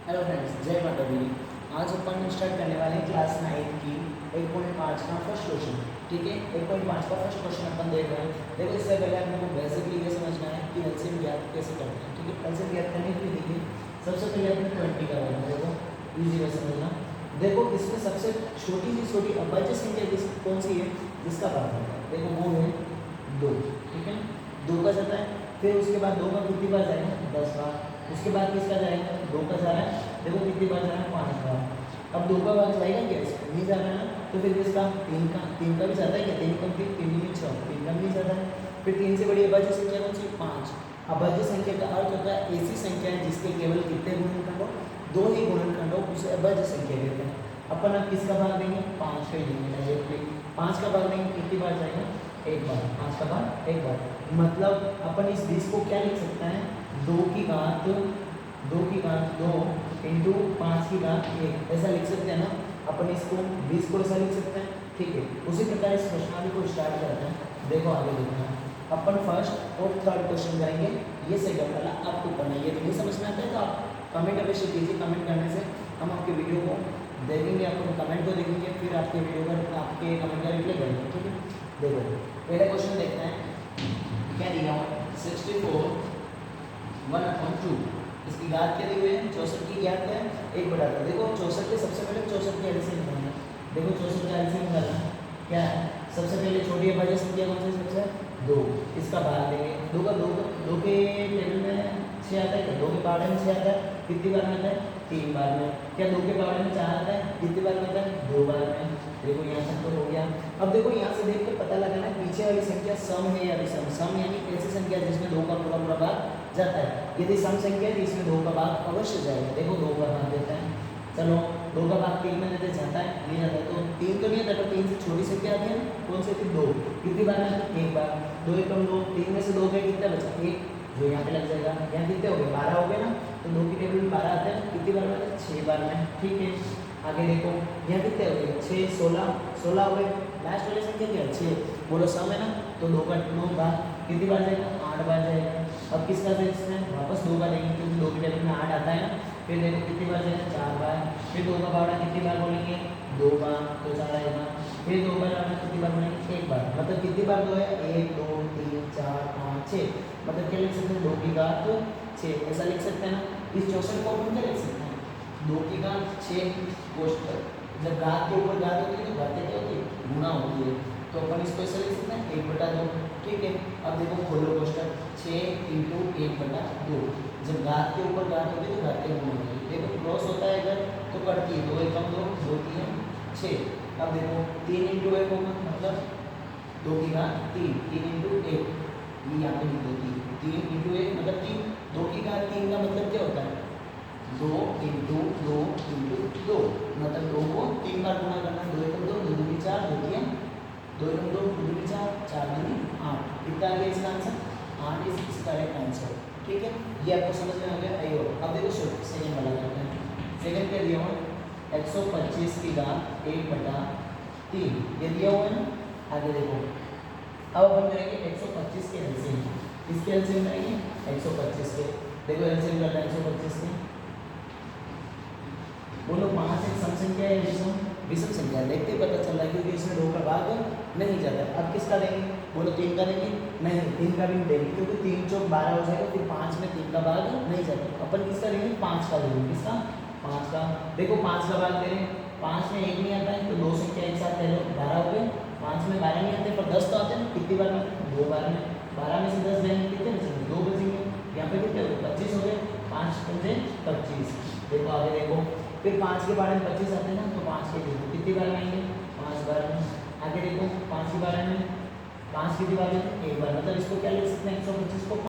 Hello friends, जय माता दी। आज अपन स्टार्ट करने वाले हैं क्लास 9 की 1.5 का फर्स्ट क्वेश्चन। ठीक है, 1.5 का फर्स्ट क्वेश्चन अपन देख रहे हैं। देखो, इससे पहले आप लोगों को बेसिकली ये समझना है कि एलसीएम ज्ञात कैसे करते हैं। ठीक है, एलसीएम ज्ञात करने के लिए देखिए, सबसे पहले अपने 20 का वैल्यू देखो, इजी वे समझना। देखो, इसमें सबसे छोटी अभाज्य संख्या कौन सी है जिसका भाग होता है? देखो, वो है 2। ठीक है, 2 का जाता है, फिर उसके बाद 2 का कितनी बार जाएगा? 10 बार। उसके बाद किसका जाएगा? 2 का जा रहा है, देखो कितनी बार जा रहा है? 5 बार। अब 2 का बार जाएगा क्या? इसको नहीं जा रहा है ना, तो फिर किसका? 3 का भी जाता है क्या? 3 का भी 3 में 6, 3 का भी नहीं जाता है। फिर 3 से बड़ी अभाज्य संख्या कौन सी? 5। अभाज्य संख्या का अर्थ होता है ऐसी संख्या है जिसके केवल कितने गुणनखंड हो? 2 ही गुणनखंड हो, उसे अभाज्य संख्या कहते हैं। अपन अब किसका भाग देंगे? 5 का ही देंगे डायरेक्टली। 5 का भाग देंगे, कितनी बार जाएगा? 1 बार। 5 का भाग 1 बार। मतलब अपन इस 20 को क्या लिख सकते हैं? 2 की घात 2 इंटू 5 की घात 1, ऐसा लिख सकते हैं ना अपन इसको? 20 को ऐसा लिख सकते हैं। ठीक है, उसी प्रकार इस प्रश्नावली को स्टार्ट करते हैं। देखो आगे देखना, अपन फर्स्ट और थर्ड क्वेश्चन करेंगे। ये सेकंड वाला आपको पढ़ना है। यदि नहीं समझ में आता है तो आप कमेंट अवश्य कीजिए। कमेंट करने से हम आपके वीडियो को देखेंगे, अपन कमेंट को देखेंगे, फिर आपके वीडियो का आपके कमेंट का रिप्लाई करेंगे। ठीक है, देखो पहला क्वेश्चन देखते हैं। क्या दिया हुआ? 64 1/2। इसकी घात क्या दी हुई है? 64 की घात क्या है? 1/2। देखो 64 के सबसे पहले 64 के एलसीएम निकालना है। देखो 64 का एलसीएम निकालना क्या है? सबसे पहले छोटी अभाज्य संख्या कौन सी सबसे? 2। इसका भाग देंगे। 2 के टेबल में 6 आता है क्या? 2 के पावड़े में 6 आता है। कितनी बार में आता है? 3 बार में। क्या 2 के पावड़े में 4 आता है? कितनी बार में आता है? 2 बार में। देखो यहाँ तक तो हो गया। अब देखो यहाँ से देख के पता लगाना है पीछे वाली संख्या सम है या विषम। सम यानी ऐसी संख्या जिसमें 2 का पूरा भाग जाता है। यदि सम संख्या है तो इसमें 2 का भाग अवश्य जाएगा। देखो 2 का भाग देता है। चलो 2 का भाग 3 में देते जाता है? नहीं जाता है। तो 3 तो नहीं आता, तो 3 से छोटी संख्या आती है ना, कौन सी थी? 2। कितनी बार में? 1 बार। 2 एकम 2, 3 में से 2 गए, कितना बचा? 1, जो यहाँ पे लग जाएगा। यहाँ कितने हो गए? 12 हो गए ना, तो 2 की टेबल में 12 आते हैं। कितनी बार में? 6 बार में। ठीक है, आगे देखो यहाँ कितने हो गए? 6, 16 हो गए। लास्ट वाली संख्या क्या है? 6। बोलो सम है ना, तो 2 का 2 बार कितनी बार जाएगा? 8 बार जाएगा। अब किसका से इसमें वापस 2 का देंगे क्योंकि 2 की टेबल में 8 आता है ना। फिर देखो कितनी बार जाएगा? 4 बार। फिर 2 का बावड़ा कितनी बार बोलेंगे? 2 बार, तो 4 आएगा। फिर 2 बार आना कितनी बार बोलेंगे? 1 बार। मतलब कितनी बार 2 है? 1 2 3 4 5 6। मतलब क्या लिख सकते हैं? 2 की घात 6, ऐसा लिख सकते हैं ना। इस 64 को अपन क्या लिख सकते हैं? 2 की घात 6 कोष्टक। जब घात के ऊपर घात होती है तो घातें क्या होती है? गुणा होती है। तो अपन इसको ऐसे लिख सकते हैं 1/2। ठीक है, अब देखो खोलो कोष्टक। 6 इंटू 1/2। जब घात के ऊपर घात होती है तो घातें गुणा होती है। देखो क्रॉस होता है अगर तो कटती है। 2 एकम 2, 2 3 6। अब देखो 3 इंटू 1 होगा, मतलब 2 की घात 3, 3 इंटू 1, ये यहाँ पे लिख दो 3 इंटू 1 मतलब 3। 2 की घात 3 का मतलब क्या होता है? 2 इंटू 2 इंटू 2, मतलब 2 को 3 बार गुणा करना। 2 एकम 2, 2 दूनी 4, 2 3 2 एकम 2, 2 दूनी 4, 4 दूनी 8। कितना आ गया इसका आंसर? 8 इज इसका करेक्ट आंसर। ठीक है, ये आपको समझ में आ गया? I hope. अब देखो सेकंड वाला करते हैं। सेकंड क्या दिया हुआ? 125 की घात 1/3, ये दिया हुआ है ना। आगे देखो, अब अपन करेंगे 125 के एलसीएम। किसके एलसीएम करेंगे? 125 के। देखो एलसीएम करना है 125 के। बोलो 5 एक सम संख्या है विषम? विषम संख्या। देखते ही पता चल रहा है क्योंकि इसमें 2 का भाग नहीं जाता। अब किसका देंगे? बोलो 3 का देंगे? नहीं, 3 का भी नहीं देंगे क्योंकि 3 चौक 12 हो जाएगा। फिर 5 में 3 का भाग नहीं जाता। अपन किसका देंगे? 5 का देंगे। किसका? 5 का। देखो 5 का भाग दे रहे हैं, 5 में 1 नहीं आता है तो 2 संख्या एक साथ ले लो, 12 हो गए। 5 में 12 नहीं आते पर 10 तो आते हैं। कितनी बार में? 2 बार में। 12 में से 10 जाएंगे, कितने बचेंगे? 2 बचेंगे। यहाँ पे कितने हो गए? 25 हो गए। 5 पंजे 25। देखो आगे देखो, फिर 5 के बारे में 25 आते हैं ना, तो 5 के देखो कितनी बार में आएंगे? 5 बार में। आगे देखो 5 के बारे में 5 कितनी बार में? 1 बार। मतलब इसको क्या लिख सकते हैं? 125 को